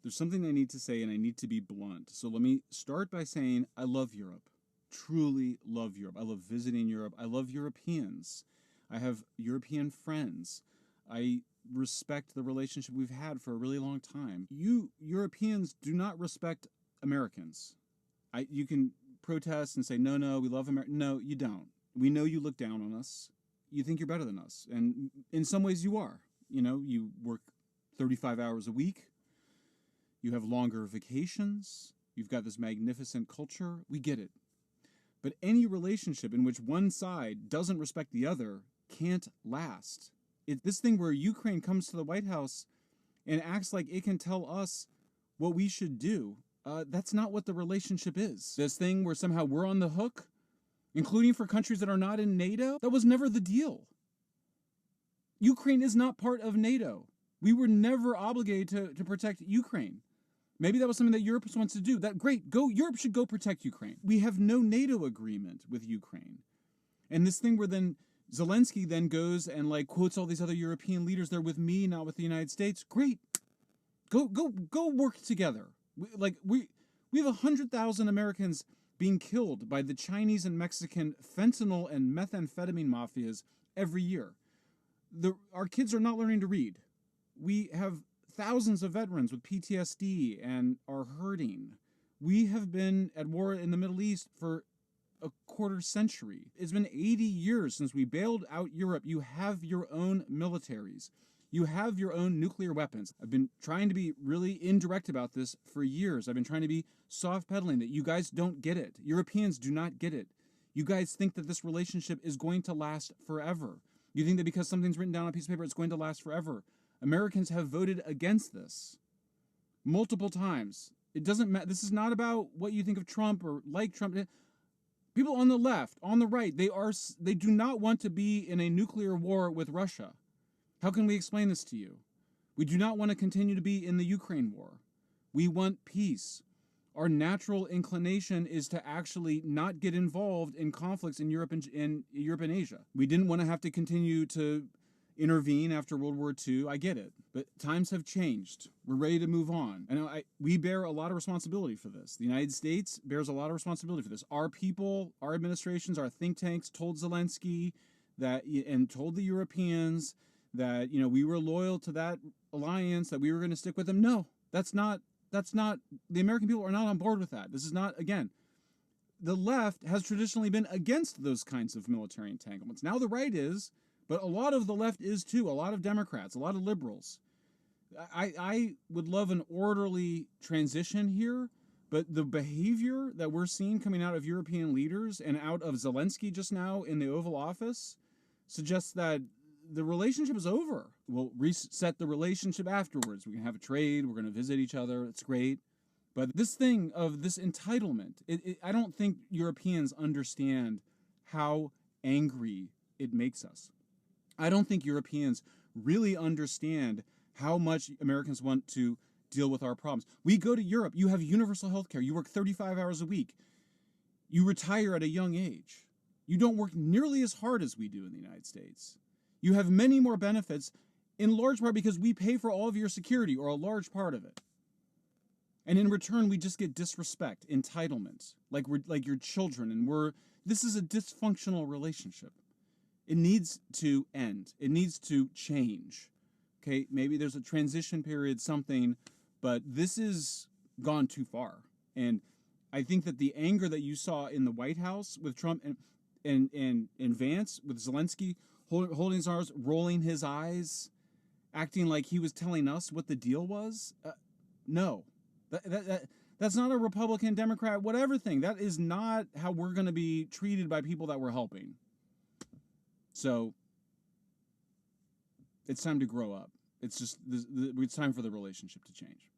There's something I need to say, and I need to be blunt. So let me start by saying I love Europe. Truly love Europe. I love visiting Europe. I love Europeans. I have European friends. I respect the relationship we've had for a really long time. You Europeans do not respect Americans. You can protest and say, no, we love America. No, you don't. We know you look down on us. You think you're better than us. And in some ways you are. You know, you work 35 hours a week. You have longer vacations. You've got this magnificent culture. We get it. But any relationship in which one side doesn't respect the other can't last. This thing where Ukraine comes to the White House and acts like it can tell us what we should do, that's not what the relationship is. This thing where somehow we're on the hook, including for countries that are not in NATO, that was never the deal. Ukraine is not part of NATO. We were never obligated to protect Ukraine. Maybe that was something that Europe wants to do. Great. Europe should go protect Ukraine. We have no NATO agreement with Ukraine. And this thing where then Zelensky then goes and quotes all these other European leaders, they're with me, not with the United States. Great. Go work together. We have 100,000 Americans being killed by the Chinese and Mexican fentanyl and methamphetamine mafias every year. Our kids are not learning to read. We have thousands of veterans with PTSD and are hurting. We have been at war in the Middle East for a quarter century. It's been 80 years since we bailed out Europe. You have your own militaries. You have your own nuclear weapons. I've been trying to be really indirect about this for years. I've been trying to be soft pedaling that you guys don't get it. Europeans do not get it. You guys think that this relationship is going to last forever. You think that because something's written down on a piece of paper, it's going to last forever. Americans have voted against this multiple times. It doesn't matter. This is not about what you think of Trump or like Trump. People on the left, on the right, they do not want to be in a nuclear war with Russia. How can we explain this to you? We do not want to continue to be in the Ukraine war. We want peace. Our natural inclination is to actually not get involved in conflicts in Europe and Asia. We didn't want to have to continue to intervene after World War II. I get it, but times have changed. We're ready to move on. I know we bear a lot of responsibility for this. The United States bears a lot of responsibility for this. Our people, our administrations, our think tanks told Zelensky that, and told the Europeans that, we were loyal to that alliance, that we were going to stick with them. No, that's not, the American people are not on board with that. This is not, again, the left has traditionally been against those kinds of military entanglements. Now the right is, but a lot of the left is too. A lot of Democrats, a lot of liberals. I would love an orderly transition here, but the behavior that we're seeing coming out of European leaders and out of Zelensky just now in the Oval Office suggests that the relationship is over. We'll reset the relationship afterwards. We can have a trade. We're going to visit each other. It's great. But this thing of this entitlement, I don't think Europeans understand how angry it makes us. I don't think Europeans really understand how much Americans want to deal with our problems. We go to Europe. You have universal health care. You work 35 hours a week. You retire at a young age. You don't work nearly as hard as we do in the United States. You have many more benefits, in large part because we pay for all of your security, or a large part of it. And in return, we just get disrespect, entitlement, like we're like your children, and this is a dysfunctional relationship. It needs to end. It needs to change. Okay, maybe there's a transition period, something, but this has gone too far. And I think that the anger that you saw in the White House with Trump and Vance, with Zelensky holding his arms, rolling his eyes, acting like he was telling us what the deal was, no. That's not a Republican, Democrat, whatever thing. That is not how we're going to be treated by people that we're helping. So it's time to grow up. It's time for the relationship to change.